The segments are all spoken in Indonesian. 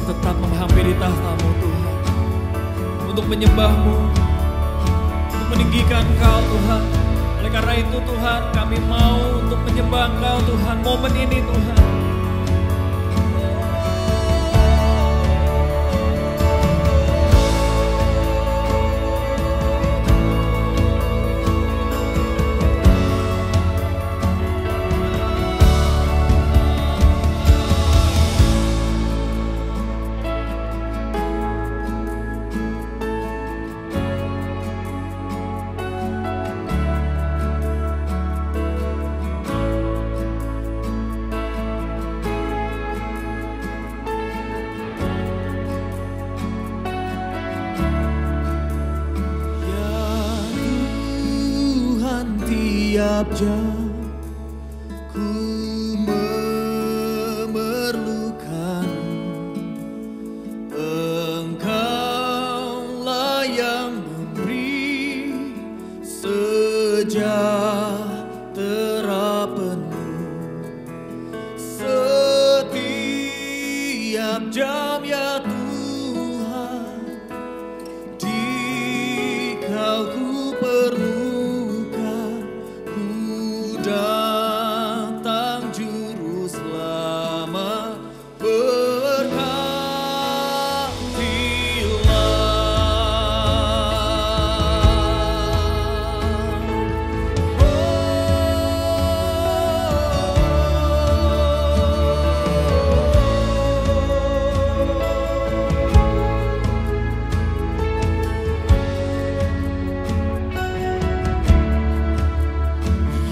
tetap menghampiri tahta-Mu Tuhan, untuk menyembah-Mu, untuk meninggikan Engkau Tuhan. Oleh karena itu Tuhan, kami mau untuk menyembah Engkau Tuhan, momen ini Tuhan. Tiap jam ku memerlukan-Mu, Engkaulah yang memberi sejahtera penuh setiap jam ya Tuhan, di Kau ku perlu datang juru selamat,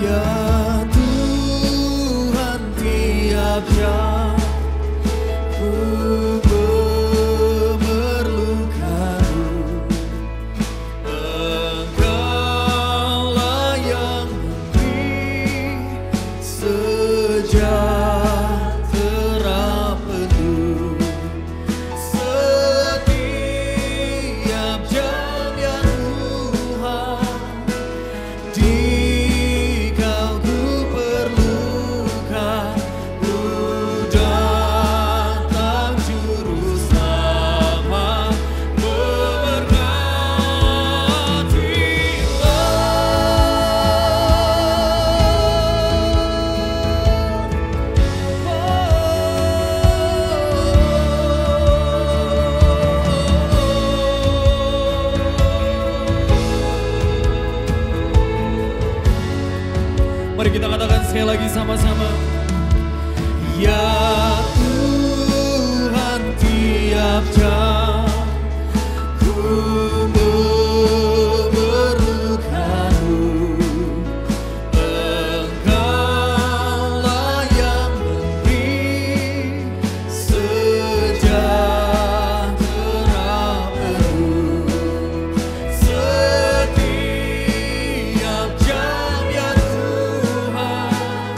ya Tuhan, tiap jam ku memerlukan-Mu, Engkaulah yang memberi sejahtera penuh setiap jam ya Tuhan, di mari kita katakan sekali lagi sama-sama. Ya Tuhan, tiap jam ku memerlukan-Mu, Engkaulah yang memberi sejahtera penuh setiap jam ya Tuhan,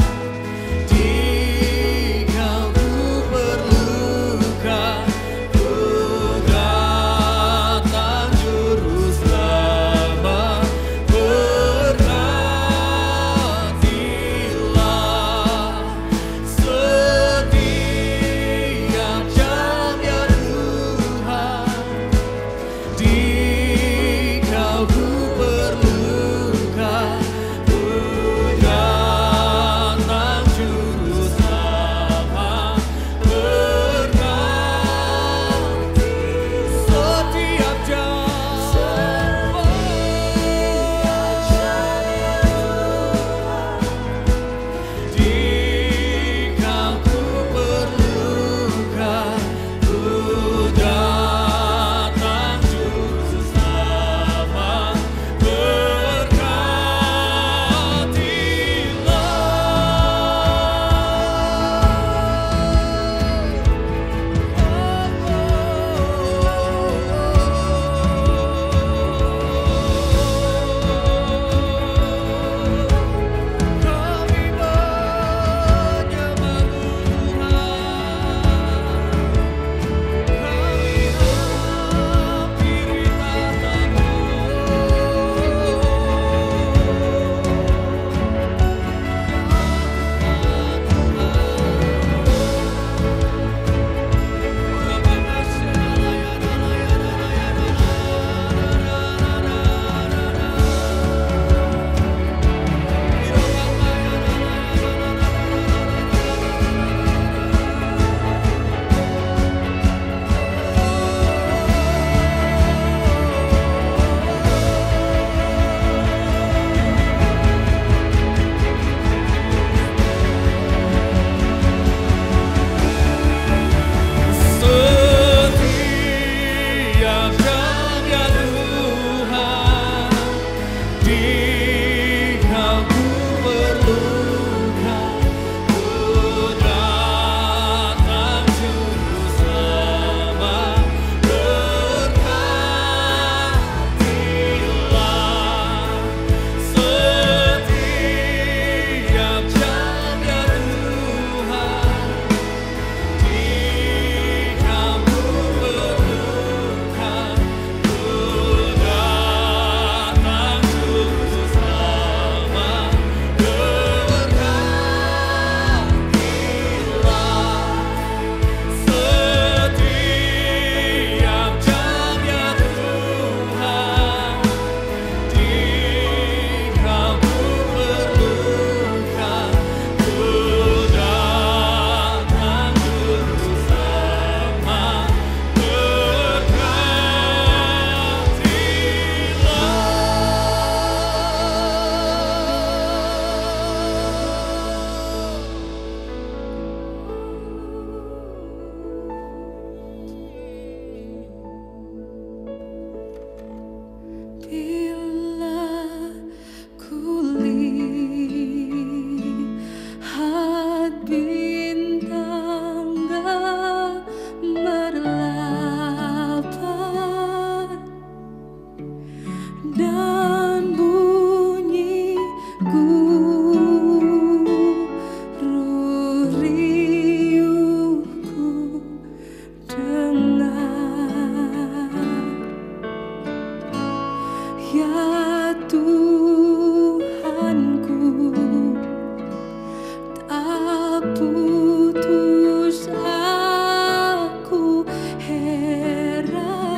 heran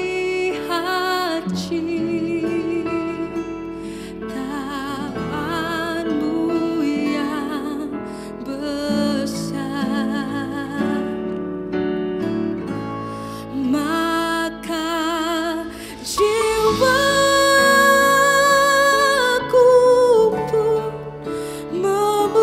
melihat ciptaanmu yang besar. Maka jiwaku pun memujimu.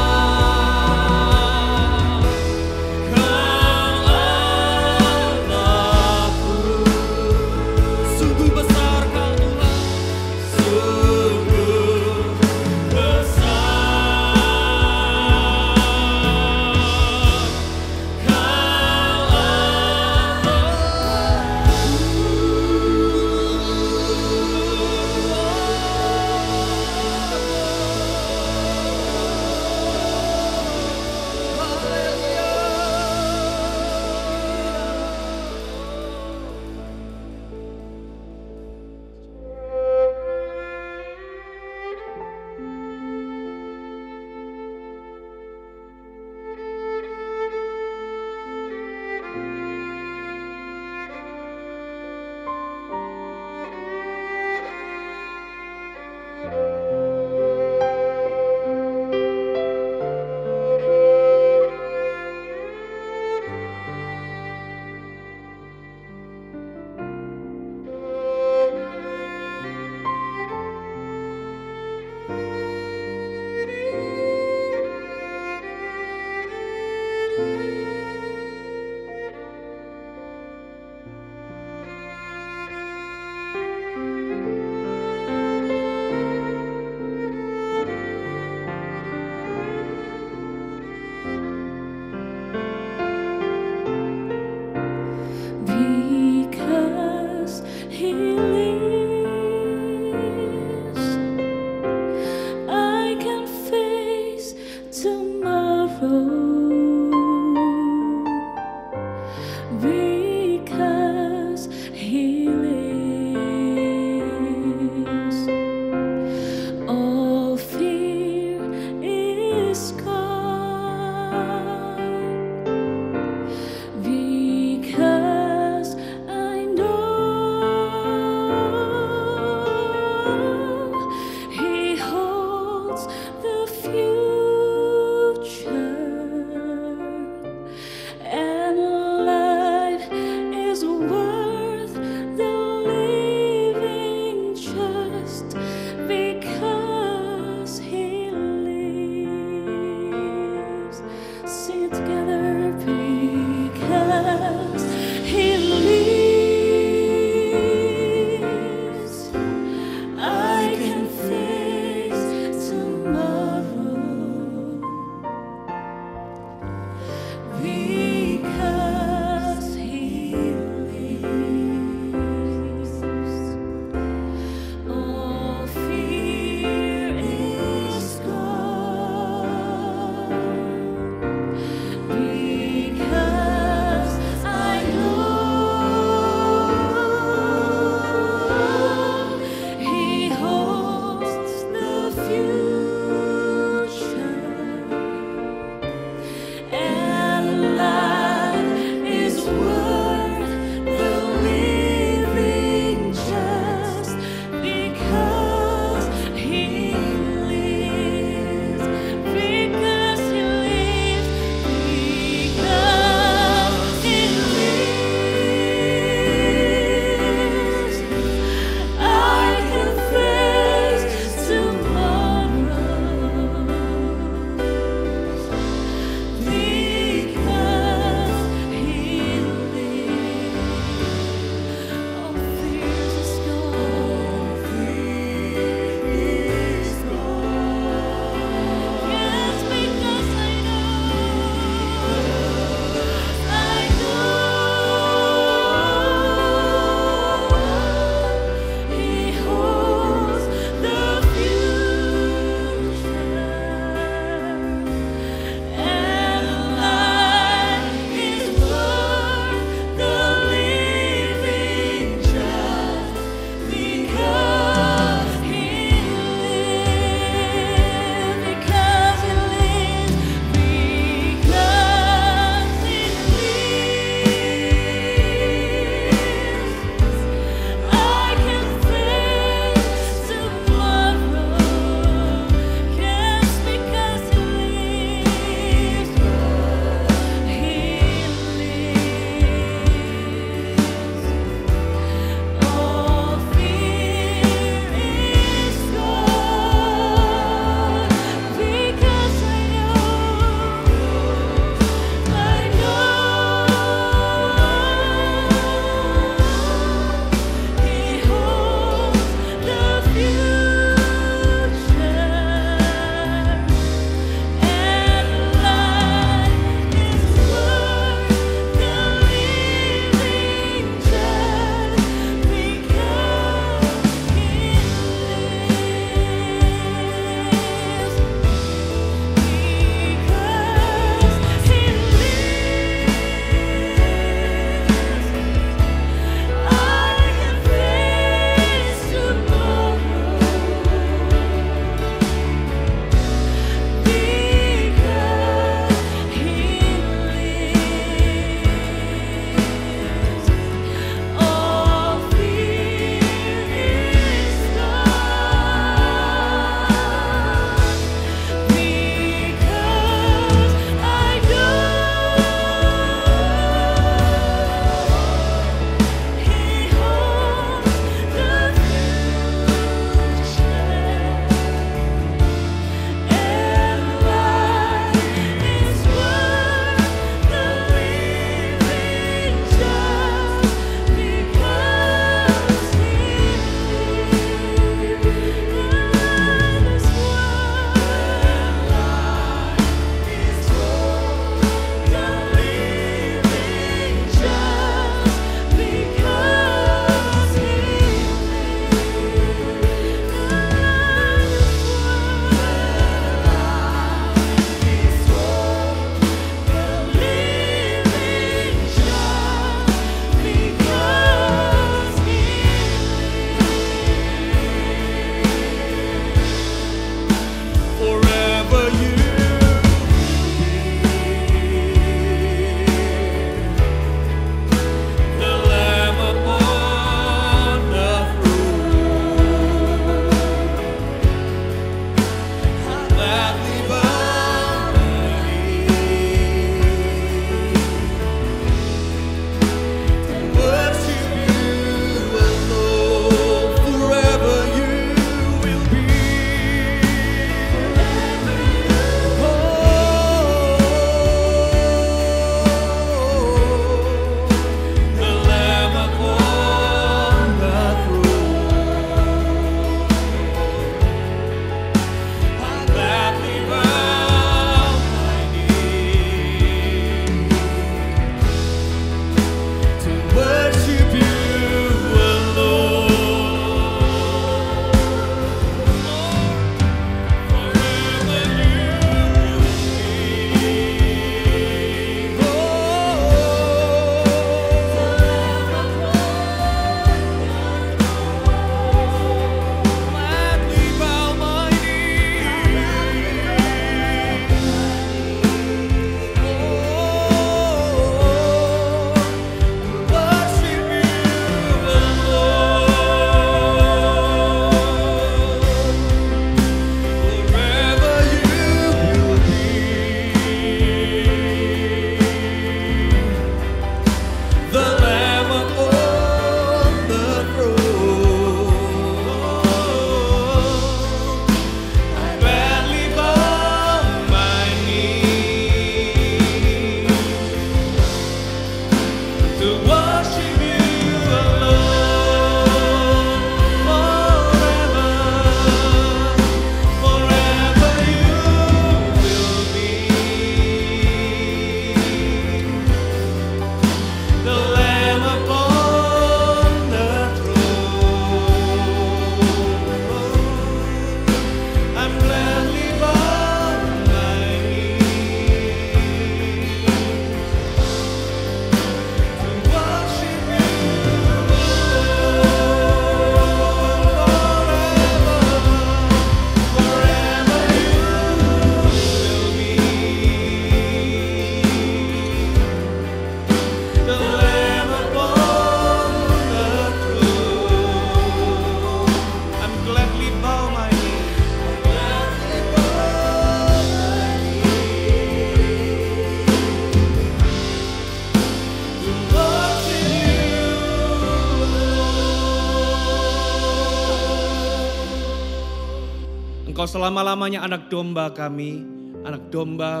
Engkau selama-lamanya anak domba kami, anak domba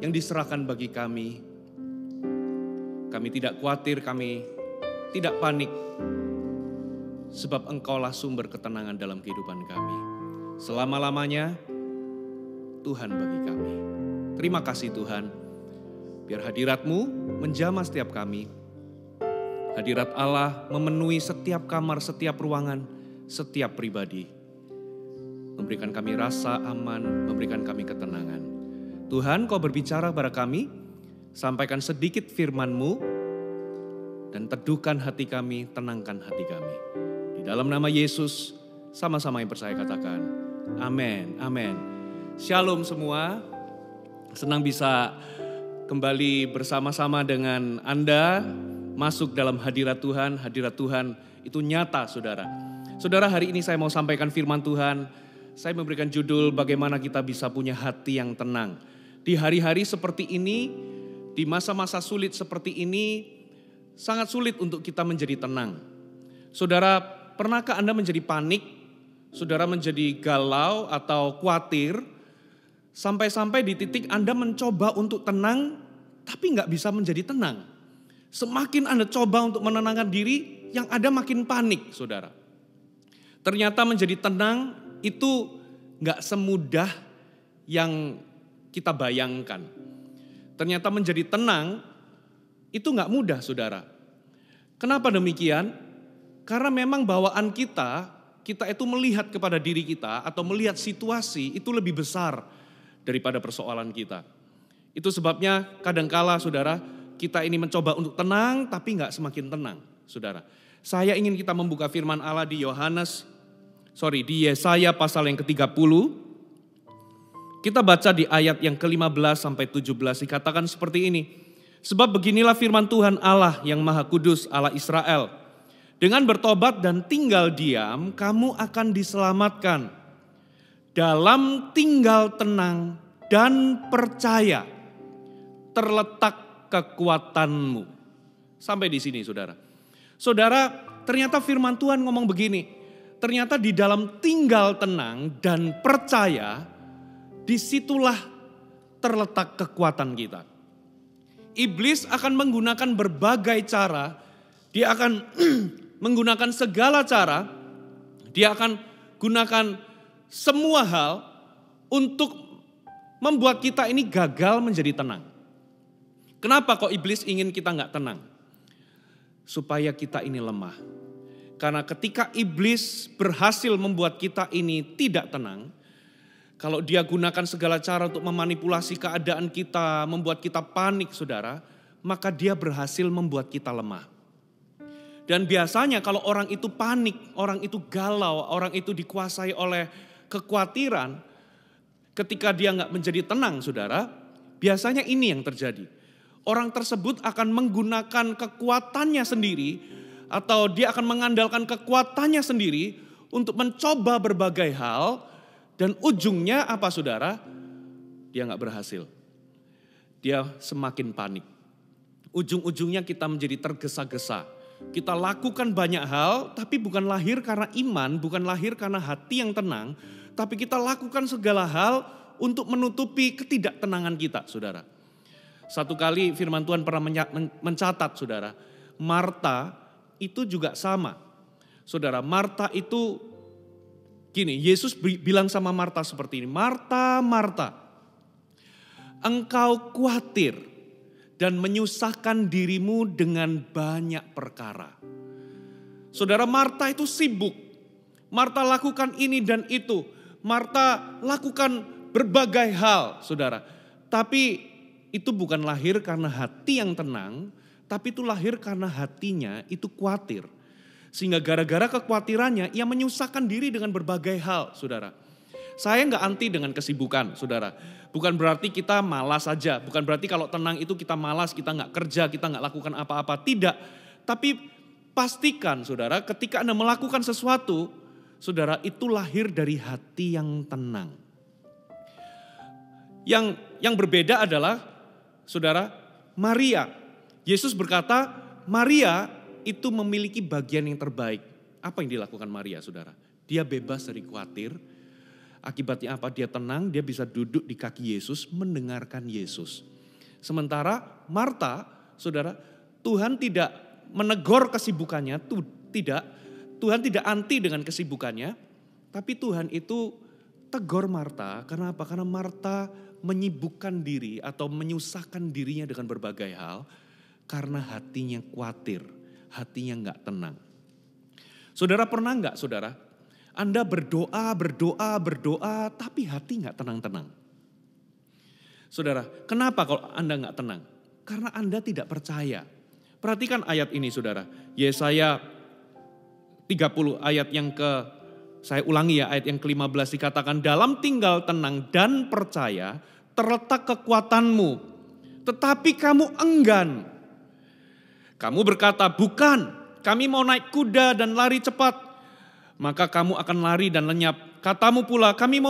yang diserahkan bagi kami. Kami tidak khawatir, kami tidak panik, sebab Engkaulah sumber ketenangan dalam kehidupan kami. Selama-lamanya Tuhan bagi kami. Terima kasih Tuhan, biar hadirat-Mu menjamah setiap kami. Hadirat Allah memenuhi setiap kamar, setiap ruangan, setiap pribadi. Memberikan kami rasa aman, memberikan kami ketenangan. Tuhan, Kau berbicara kepada kami, sampaikan sedikit firman-Mu, dan teduhkan hati kami, tenangkan hati kami. Di dalam nama Yesus, sama-sama yang percaya katakan, amin, amin. Shalom semua, senang bisa kembali bersama-sama dengan Anda, masuk dalam hadirat Tuhan itu nyata saudara. Saudara, hari ini saya mau sampaikan firman Tuhan. Saya memberikan judul bagaimana kita bisa punya hati yang tenang. Di hari-hari seperti ini, di masa-masa sulit seperti ini, sangat sulit untuk kita menjadi tenang. Saudara, pernahkah Anda menjadi panik? Saudara menjadi galau atau khawatir? Sampai-sampai di titik Anda mencoba untuk tenang, tapi gak bisa menjadi tenang. Semakin Anda coba untuk menenangkan diri, yang ada makin panik, saudara. Ternyata menjadi tenang itu gak semudah yang kita bayangkan. Ternyata menjadi tenang itu gak mudah, saudara. Kenapa demikian? Karena memang bawaan kita itu melihat kepada diri kita atau melihat situasi itu lebih besar daripada persoalan kita. Itu sebabnya kadangkala saudara, kita ini mencoba untuk tenang tapi gak semakin tenang, saudara. Saya ingin kita membuka firman Allah di Yesaya pasal yang ke-30. Kita baca di ayat yang ke-15 sampai 17 dikatakan seperti ini. Sebab beginilah firman Tuhan Allah yang Maha Kudus, Allah Israel. Dengan bertobat dan tinggal diam, kamu akan diselamatkan. Dalam tinggal tenang dan percaya terletak kekuatanmu. Sampai di sini saudara. Saudara, ternyata firman Tuhan ngomong begini. Ternyata di dalam tinggal tenang dan percaya, disitulah terletak kekuatan kita. Iblis akan menggunakan berbagai cara, dia akan menggunakan segala cara, dia akan gunakan semua hal untuk membuat kita ini gagal menjadi tenang. Kenapa kok iblis ingin kita gak tenang? Supaya kita ini lemah. Karena ketika iblis berhasil membuat kita ini tidak tenang, kalau dia gunakan segala cara untuk memanipulasi keadaan kita, membuat kita panik saudara, maka dia berhasil membuat kita lemah. Dan biasanya kalau orang itu panik, orang itu galau, orang itu dikuasai oleh kekhawatiran, ketika dia gak menjadi tenang saudara, biasanya ini yang terjadi. Orang tersebut akan menggunakan kekuatannya sendiri, atau dia akan mengandalkan kekuatannya sendiri untuk mencoba berbagai hal. Dan ujungnya apa saudara? Dia gak berhasil. Dia semakin panik. Ujung-ujungnya kita menjadi tergesa-gesa. Kita lakukan banyak hal tapi bukan lahir karena iman, bukan lahir karena hati yang tenang. Tapi kita lakukan segala hal untuk menutupi ketidaktenangan kita saudara. Satu kali firman Tuhan pernah mencatat saudara. Marta itu juga sama. Saudara, Marta itu gini, Yesus bilang sama Marta seperti ini. Marta, Marta, engkau khawatir dan menyusahkan dirimu dengan banyak perkara. Saudara, Marta itu sibuk. Marta lakukan ini dan itu. Marta lakukan berbagai hal, saudara. Tapi itu bukan lahir karena hati yang tenang, tapi itu lahir karena hatinya itu khawatir. Sehingga gara-gara kekhawatirannya ia menyusahkan diri dengan berbagai hal, saudara. Saya nggak anti dengan kesibukan, saudara. Bukan berarti kita malas saja. Bukan berarti kalau tenang itu kita malas, kita nggak kerja, kita nggak lakukan apa-apa. Tidak. Tapi pastikan, saudara, ketika Anda melakukan sesuatu, saudara, itu lahir dari hati yang tenang. Yang berbeda adalah, saudara, Maria. Yesus berkata, Maria itu memiliki bagian yang terbaik. Apa yang dilakukan Maria, saudara? Dia bebas dari khawatir. Akibatnya apa? Dia tenang, dia bisa duduk di kaki Yesus, mendengarkan Yesus. Sementara Marta, saudara, Tuhan tidak menegur kesibukannya, tidak. Tuhan tidak anti dengan kesibukannya, tapi Tuhan itu tegur Marta. Karena apa? Karena Marta menyibukkan diri atau menyusahkan dirinya dengan berbagai hal, karena hatinya khawatir, hatinya nggak tenang. Saudara pernah nggak, saudara? Anda berdoa, tapi hati nggak tenang-tenang. Saudara, kenapa kalau Anda nggak tenang? Karena Anda tidak percaya. Perhatikan ayat ini, saudara. Yesaya 30 ayat yang saya ulangi ya, ayat yang ke-15 dikatakan, dalam tinggal tenang dan percaya terletak kekuatanmu, tetapi kamu enggan. Kamu berkata, bukan, kami mau naik kuda dan lari cepat. Maka kamu akan lari dan lenyap. Katamu pula, kami mau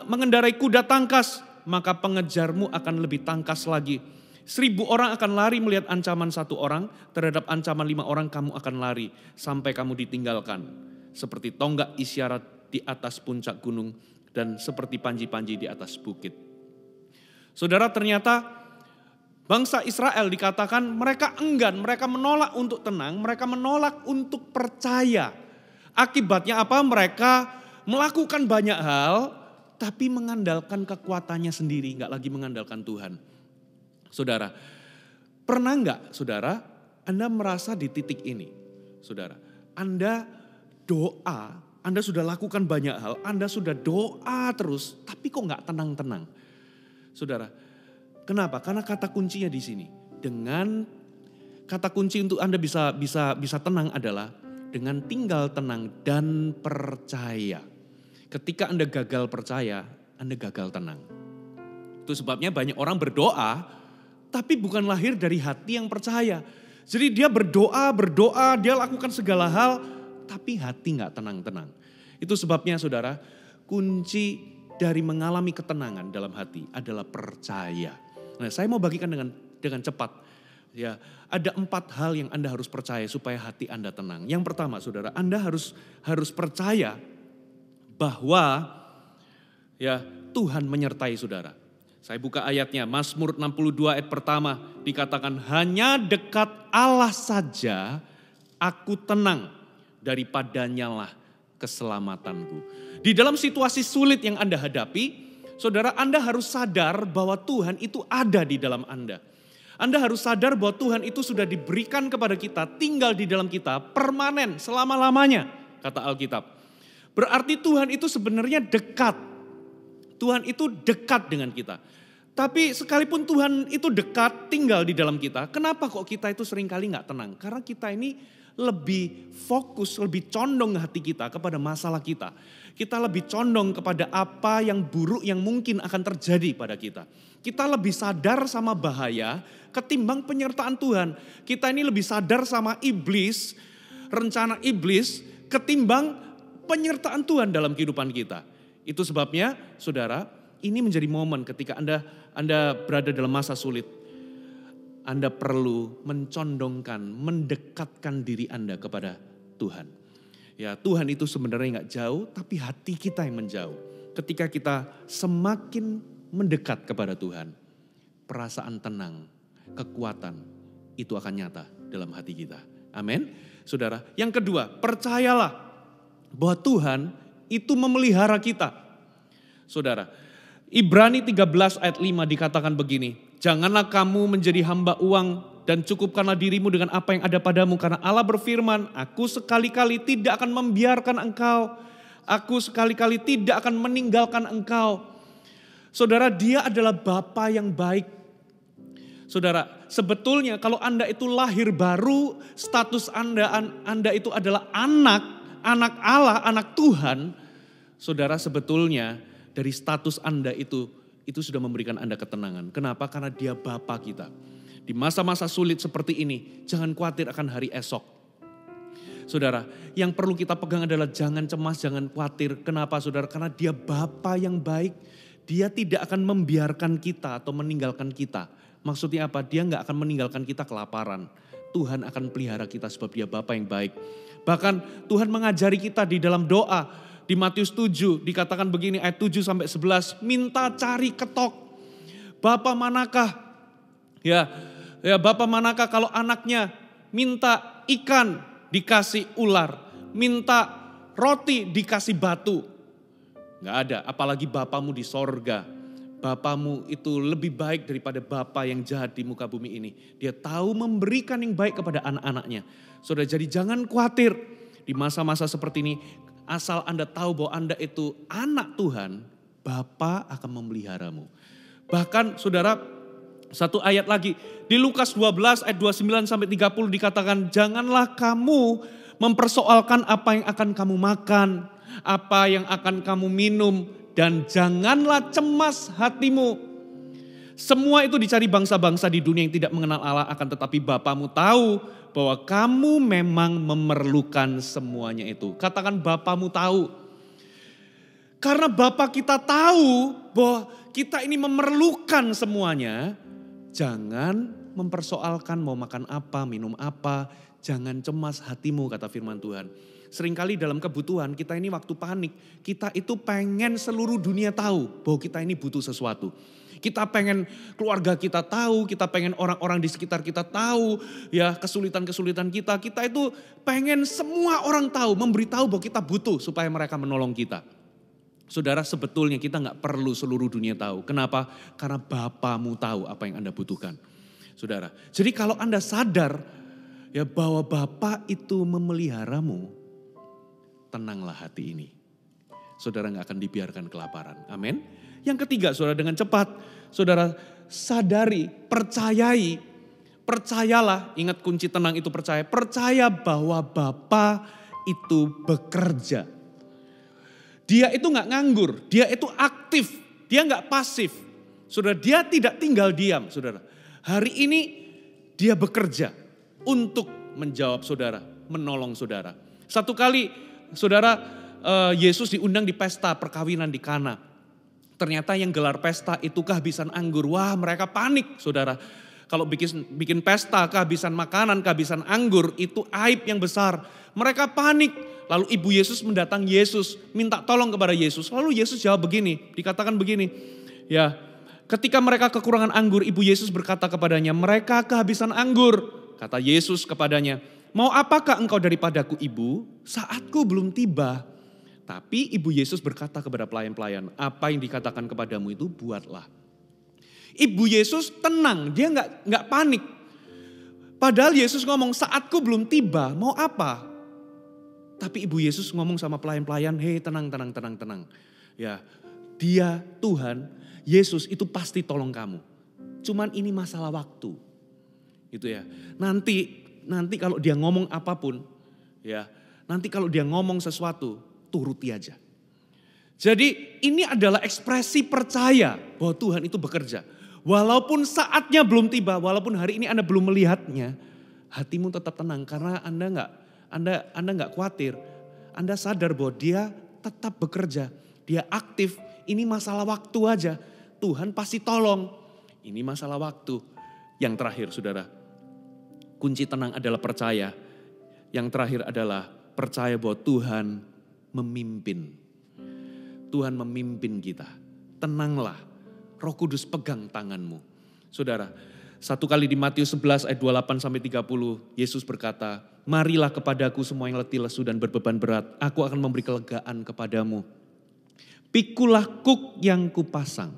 mengendarai kuda tangkas. Maka pengejarmu akan lebih tangkas lagi. 1000 orang akan lari melihat ancaman 1 orang. Terhadap ancaman 5 orang kamu akan lari. Sampai kamu ditinggalkan. Seperti tonggak isyarat di atas puncak gunung. Dan seperti panji-panji di atas bukit. Saudara, ternyata bangsa Israel dikatakan mereka enggan, mereka menolak untuk tenang, mereka menolak untuk percaya. Akibatnya apa? Mereka melakukan banyak hal, tapi mengandalkan kekuatannya sendiri, gak lagi mengandalkan Tuhan. Saudara, pernah gak saudara, Anda merasa di titik ini? Saudara, Anda doa, Anda sudah lakukan banyak hal, Anda sudah doa terus, tapi kok gak tenang-tenang? Saudara, kenapa? Karena kata kuncinya di sini. Dengan kata kunci untuk Anda bisa tenang adalah dengan tinggal tenang dan percaya. Ketika Anda gagal percaya, Anda gagal tenang. Itu sebabnya banyak orang berdoa, tapi bukan lahir dari hati yang percaya. Jadi dia berdoa, dia lakukan segala hal, tapi hati gak tenang-tenang. Itu sebabnya saudara, kunci dari mengalami ketenangan dalam hati adalah percaya. Nah, saya mau bagikan dengan cepat. Ya, ada 4 hal yang Anda harus percaya supaya hati Anda tenang. Yang pertama, saudara, Anda harus percaya bahwa ya Tuhan menyertai saudara. Saya buka ayatnya, Mazmur 62 ayat pertama dikatakan, hanya dekat Allah saja aku tenang, daripadanya lah keselamatanku. Di dalam situasi sulit yang Anda hadapi, saudara, Anda harus sadar bahwa Tuhan itu ada di dalam Anda. Anda harus sadar bahwa Tuhan itu sudah diberikan kepada kita, tinggal di dalam kita, permanen, selama-lamanya, kata Alkitab. Berarti Tuhan itu sebenarnya dekat. Tuhan itu dekat dengan kita. Tapi sekalipun Tuhan itu dekat, tinggal di dalam kita, kenapa kok kita itu seringkali gak tenang? Karena kita ini lebih fokus, lebih condong hati kita kepada masalah kita. Kita lebih condong kepada apa yang buruk yang mungkin akan terjadi pada kita. Kita lebih sadar sama bahaya ketimbang penyertaan Tuhan. Kita ini lebih sadar sama iblis, rencana iblis ketimbang penyertaan Tuhan dalam kehidupan kita. Itu sebabnya saudara, ini menjadi momen ketika Anda berada dalam masa sulit. Anda perlu mencondongkan, mendekatkan diri Anda kepada Tuhan. Ya, Tuhan itu sebenarnya gak jauh, tapi hati kita yang menjauh. Ketika kita semakin mendekat kepada Tuhan, perasaan tenang, kekuatan, itu akan nyata dalam hati kita. Amin. Saudara, yang kedua, percayalah bahwa Tuhan itu memelihara kita. Saudara, Ibrani 13 ayat 5 dikatakan begini, janganlah kamu menjadi hamba uang dan cukupkanlah dirimu dengan apa yang ada padamu. Karena Allah berfirman, aku sekali-kali tidak akan membiarkan engkau. Aku sekali-kali tidak akan meninggalkan engkau. Saudara, Dia adalah Bapa yang baik. Saudara, sebetulnya kalau Anda itu lahir baru, status Anda itu adalah anak Allah, anak Tuhan. Saudara, sebetulnya dari status Anda itu sudah memberikan Anda ketenangan. Kenapa? Karena Dia Bapa kita. Di masa-masa sulit seperti ini, jangan khawatir akan hari esok. Saudara, yang perlu kita pegang adalah jangan cemas, jangan khawatir. Kenapa saudara? Karena Dia Bapa yang baik. Dia tidak akan membiarkan kita atau meninggalkan kita. Maksudnya apa? Dia gak akan meninggalkan kita kelaparan. Tuhan akan pelihara kita sebab Dia Bapa yang baik. Bahkan Tuhan mengajari kita di dalam doa. di Matius 7 dikatakan begini ayat 7 sampai 11, minta cari ketok. Bapa manakah ya bapa manakah kalau anaknya minta ikan dikasih ular, minta roti dikasih batu. Gak ada, apalagi Bapamu di sorga. Bapamu itu lebih baik daripada bapa yang jahat di muka bumi ini. Dia tahu memberikan yang baik kepada anak-anaknya. Saudara, jadi jangan khawatir di masa-masa seperti ini. Asal Anda tahu bahwa Anda itu anak Tuhan, Bapa akan memeliharamu. Bahkan saudara, satu ayat lagi di Lukas 12 ayat 29 sampai 30 dikatakan, janganlah kamu mempersoalkan apa yang akan kamu makan, apa yang akan kamu minum, dan janganlah cemas hatimu. Semua itu dicari bangsa-bangsa di dunia yang tidak mengenal Allah, akan tetapi Bapamu tahu bahwa kamu memang memerlukan semuanya itu. Katakan Bapamu tahu. Karena Bapa kita tahu bahwa kita ini memerlukan semuanya, jangan mempersoalkan mau makan apa, minum apa, jangan cemas hatimu, kata firman Tuhan. Seringkali dalam kebutuhan kita ini waktu panik, kita itu pengen seluruh dunia tahu bahwa kita ini butuh sesuatu. Kita pengen keluarga kita tahu, kita pengen orang-orang di sekitar kita tahu, ya kesulitan-kesulitan kita. Kita itu pengen semua orang tahu, memberitahu bahwa kita butuh supaya mereka menolong kita. Saudara, sebetulnya kita gak perlu seluruh dunia tahu. Kenapa? Karena Bapamu tahu apa yang Anda butuhkan. Saudara, jadi kalau Anda sadar ya bahwa Bapa itu memeliharamu, tenanglah hati ini. Saudara gak akan dibiarkan kelaparan. Amin. Yang ketiga, saudara, dengan cepat, saudara sadari, percayalah, ingat kunci tenang itu percaya. Percaya bahwa Bapa itu bekerja. Dia itu gak nganggur, dia itu aktif, dia gak pasif. Saudara, dia tidak tinggal diam, saudara. Hari ini dia bekerja untuk menjawab saudara, menolong saudara. Satu kali, saudara, Yesus diundang di pesta perkawinan di Kana. Ternyata yang gelar pesta itu kehabisan anggur. Wah, mereka panik, saudara. Kalau bikin pesta, kehabisan makanan, kehabisan anggur, itu aib yang besar. Mereka panik. Lalu ibu Yesus mendatangi Yesus, minta tolong kepada Yesus. Lalu Yesus jawab begini, dikatakan begini. Ya, ketika mereka kekurangan anggur, ibu Yesus berkata kepadanya, mereka kehabisan anggur. Kata Yesus kepadanya, mau apakah engkau daripadaku ibu? Saatku belum tiba. Tapi ibu Yesus berkata kepada pelayan-pelayan, apa yang dikatakan kepadamu itu buatlah. Ibu Yesus tenang, dia nggak panik. Padahal Yesus ngomong saatku belum tiba, mau apa? Tapi ibu Yesus ngomong sama pelayan-pelayan, hei tenang. Ya, dia Tuhan, Yesus itu pasti tolong kamu. Cuman ini masalah waktu. Gitu ya. Nanti kalau dia ngomong apapun, ya, nanti kalau dia ngomong sesuatu, turuti aja. Jadi ini adalah ekspresi percaya bahwa Tuhan itu bekerja. Walaupun saatnya belum tiba, walaupun hari ini Anda belum melihatnya, hatimu tetap tenang karena Anda nggak khawatir. Anda sadar bahwa dia tetap bekerja, dia aktif. Ini masalah waktu aja. Tuhan pasti tolong. Ini masalah waktu. Yang terakhir, saudara, kunci tenang adalah percaya. Yang terakhir adalah percaya bahwa Tuhan memimpin. Tuhan memimpin kita. Tenanglah, Roh Kudus pegang tanganmu. Saudara, satu kali di Matius 11 ayat 28 sampai 30, Yesus berkata, marilah kepadaku semua yang letih lesu dan berbeban berat, aku akan memberi kelegaan kepadamu. Pikulah kuk yang kupasang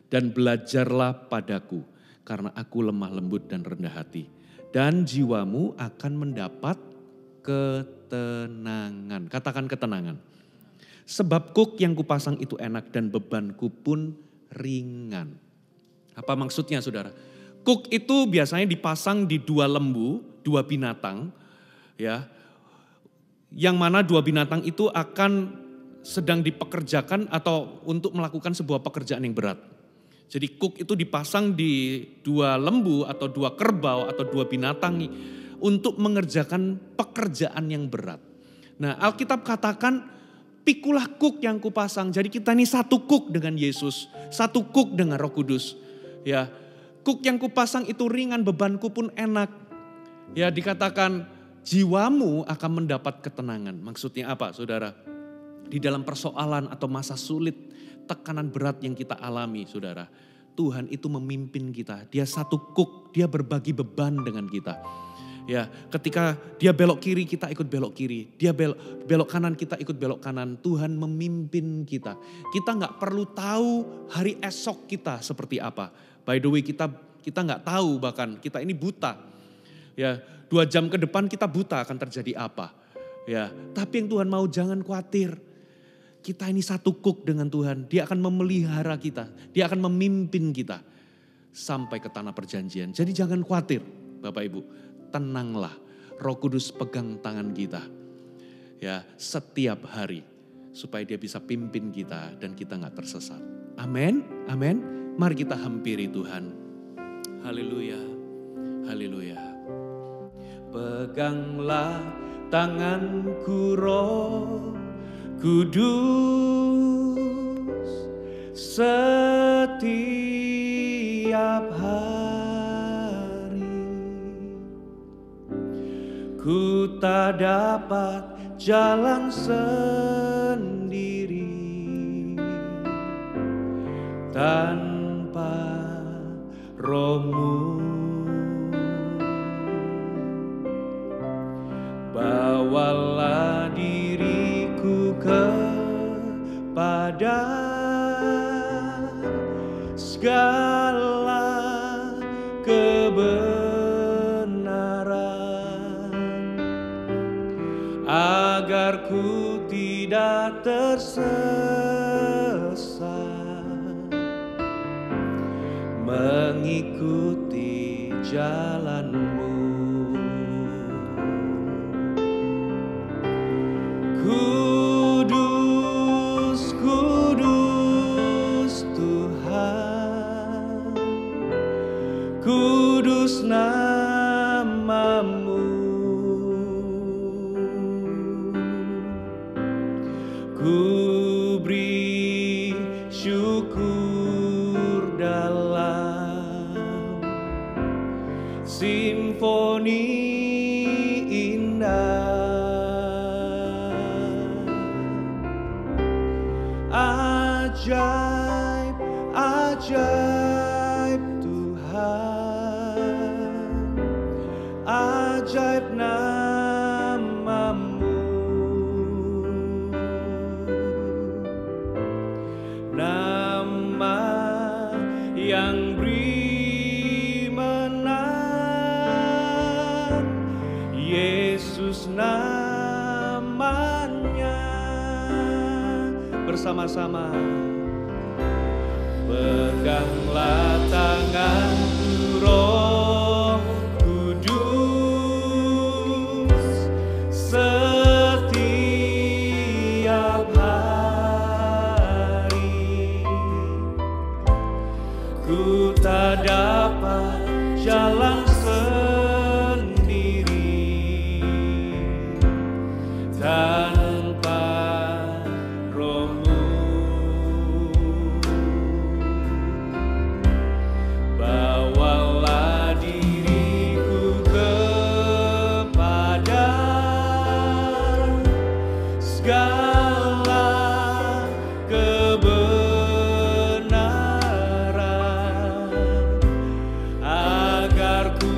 dan belajarlah padaku, karena aku lemah lembut dan rendah hati. Dan jiwamu akan mendapat ketenangan. Katakan ketenangan. Sebab kuk yang kupasang itu enak dan bebanku pun ringan. Apa maksudnya, saudara? Kuk itu biasanya dipasang di dua lembu, dua binatang, ya, yang mana dua binatang itu akan sedang dipekerjakan atau untuk melakukan sebuah pekerjaan yang berat. Jadi kuk itu dipasang di dua lembu atau dua kerbau atau dua binatang untuk mengerjakan pekerjaan yang berat. Nah, Alkitab katakan pikulah kuk yang kupasang. Jadi kita ini satu kuk dengan Yesus, satu kuk dengan Roh Kudus. Ya, kuk yang kupasang itu ringan, bebanku pun enak. Ya, dikatakan jiwamu akan mendapat ketenangan. Maksudnya apa, saudara? Di dalam persoalan atau masa sulit, tekanan berat yang kita alami, saudara, Tuhan itu memimpin kita. Dia satu kuk, dia berbagi beban dengan kita. Ya, ketika dia belok kiri, kita ikut belok kiri. Dia belok kanan, kita ikut belok kanan. Tuhan memimpin kita. Kita nggak perlu tahu hari esok kita seperti apa. By the way, kita nggak tahu, bahkan kita ini buta. Ya, 2 jam ke depan kita buta akan terjadi apa. Ya, tapi yang Tuhan mau, jangan khawatir. Kita ini satu kuk dengan Tuhan. Dia akan memelihara kita. Dia akan memimpin kita sampai ke tanah perjanjian. Jadi jangan khawatir, Bapak Ibu. Tenanglah. Roh Kudus pegang tangan kita. Ya, setiap hari supaya dia bisa pimpin kita dan kita gak tersesat. Amin. Amin. Mari kita hampiri Tuhan. Haleluya. Haleluya. Peganglah tanganku, Roh Kudus, setiap hari. Ku tak dapat jalan sendiri tanpa Roh-Mu. Bawalah diriku kepada segala kebenaran, agar ku tidak tersesat mengikuti jalan-Mu. Kudus, kudus Tuhan, kudus nama-Mu. Ku beri syukur dalam simfoni indah. Ajaib, ajaib Tuhan, ajaib nama-Mu, nama yang beri menang, Yesus namanya. Bersama-sama. Peganglah tanganku, Roh Kudus, setiap hari. Ku tak dapat jalan sendiri tanpa Roh-Mu. Bawalah diriku kepada segala kebenaran, agar ku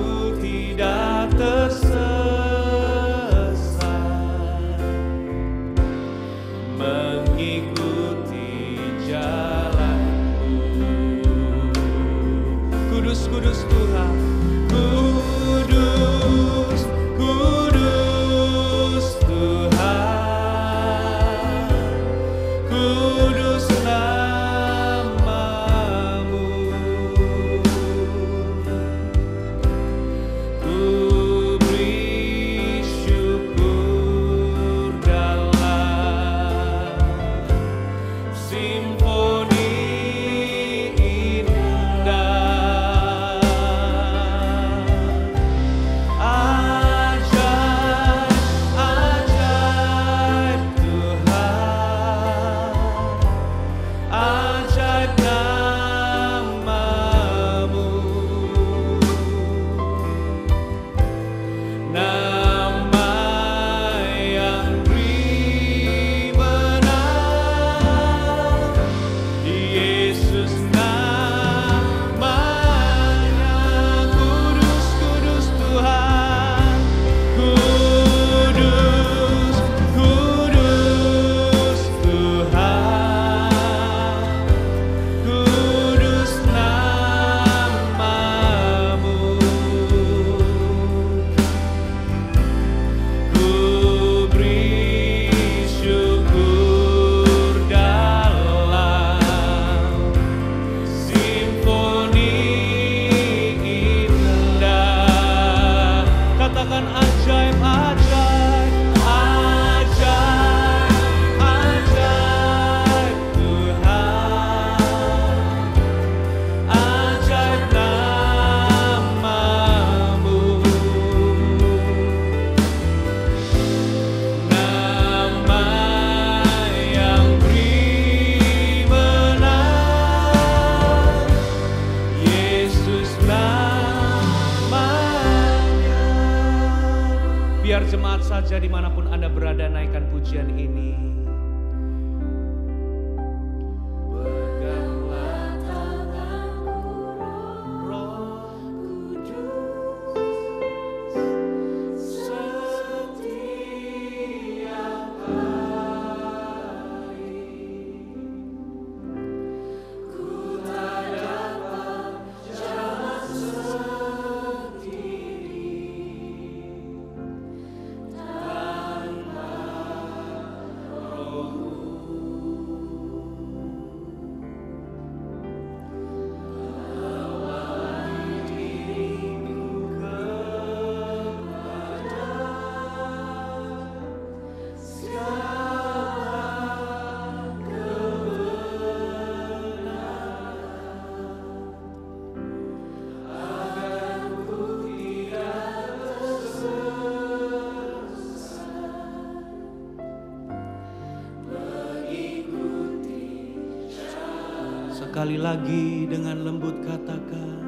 saja dimanapun Anda berada, naikkan pujian ini. Peganglah tanganku, Roh Kudus, setiap hari. Ku tak dapat jalan sendiri tanpa Roh-Mu. Bawahi diriku kepada segala kebenaran, agar ku tidak tersesat mengikuti jalan. Sekali lagi dengan lembut katakan,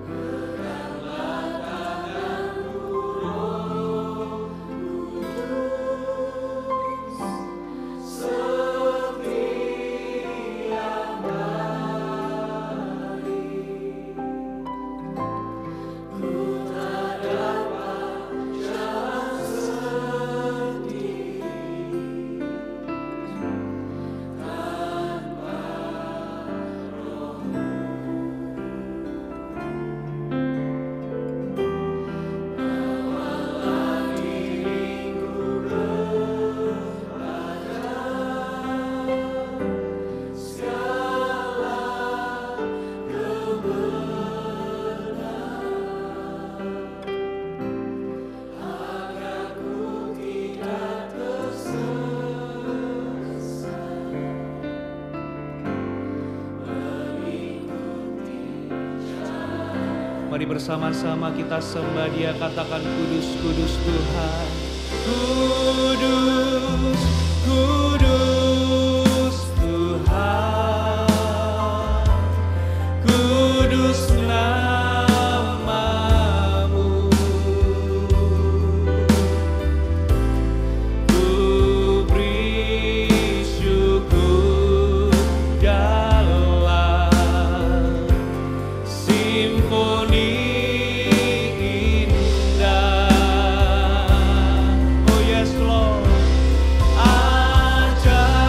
peganglah tanganku, Roh Kudus, setiap hari. Ku tak dapat jalan sendiri tanpa Roh-Mu. Bawalah diriku kepada segala kebenaran, agar ku tidak tersesat mengikuti jalan. Mari bersama-sama kita sembah Dia, katakan kudus, kudus Tuhan. Kudus, kudus Tuhan. Kudus nama-Mu. Ku beri syukur dalam simfoni indah. Oh yes Lord, ajaib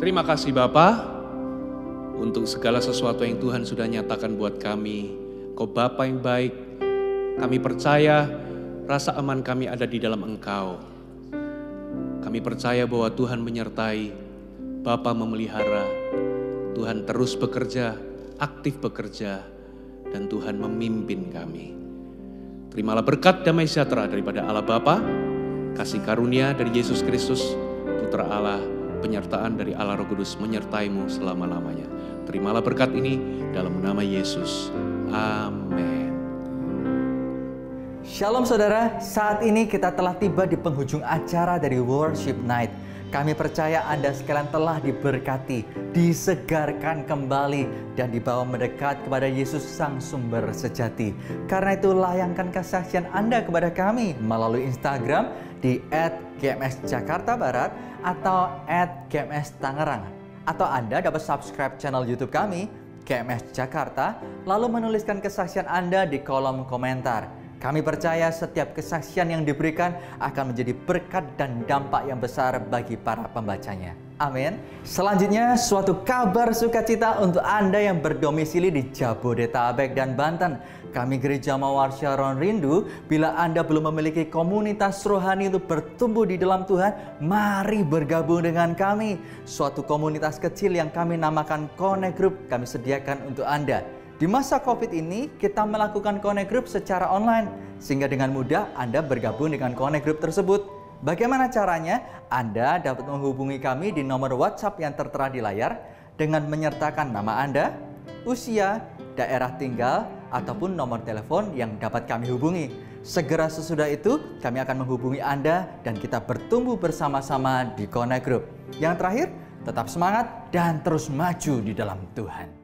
Terima kasih Bapa untuk segala sesuatu yang Tuhan sudah nyatakan buat kami. Kau Bapa yang baik, kami percaya rasa aman kami ada di dalam Engkau. Kami percaya bahwa Tuhan menyertai, Bapa memelihara, Tuhan terus bekerja, aktif bekerja, dan Tuhan memimpin kami. Terimalah berkat damai sejahtera daripada Allah Bapa, kasih karunia dari Yesus Kristus, Putra Allah, penyertaan dari Allah Roh Kudus menyertaimu selama-lamanya. Terimalah berkat ini dalam nama Yesus. Amin. Shalom saudara, saat ini kita telah tiba di penghujung acara dari Worship Night. Kami percaya Anda sekalian telah diberkati, disegarkan kembali, dan dibawa mendekat kepada Yesus Sang Sumber Sejati. Karena itu layangkan kesaksian Anda kepada kami melalui Instagram di @gmsjakartabarat atau @gmstangerang. Atau Anda dapat subscribe channel YouTube kami, GMS Jakarta, lalu menuliskan kesaksian Anda di kolom komentar. Kami percaya setiap kesaksian yang diberikan akan menjadi berkat dan dampak yang besar bagi para pembacanya. Amin. Selanjutnya, suatu kabar sukacita untuk Anda yang berdomisili di Jabodetabek dan Banten. Kami Gereja Mawar Sharon rindu, bila Anda belum memiliki komunitas rohani untuk bertumbuh di dalam Tuhan, mari bergabung dengan kami. Suatu komunitas kecil yang kami namakan Connect Group kami sediakan untuk Anda. Di masa COVID ini, kita melakukan Connect Group secara online, sehingga dengan mudah Anda bergabung dengan Connect Group tersebut. Bagaimana caranya? Anda dapat menghubungi kami di nomor WhatsApp yang tertera di layar dengan menyertakan nama Anda, usia, daerah tinggal, ataupun nomor telepon yang dapat kami hubungi. Segera sesudah itu, kami akan menghubungi Anda dan kita bertumbuh bersama-sama di Connect Group. Yang terakhir, tetap semangat dan terus maju di dalam Tuhan.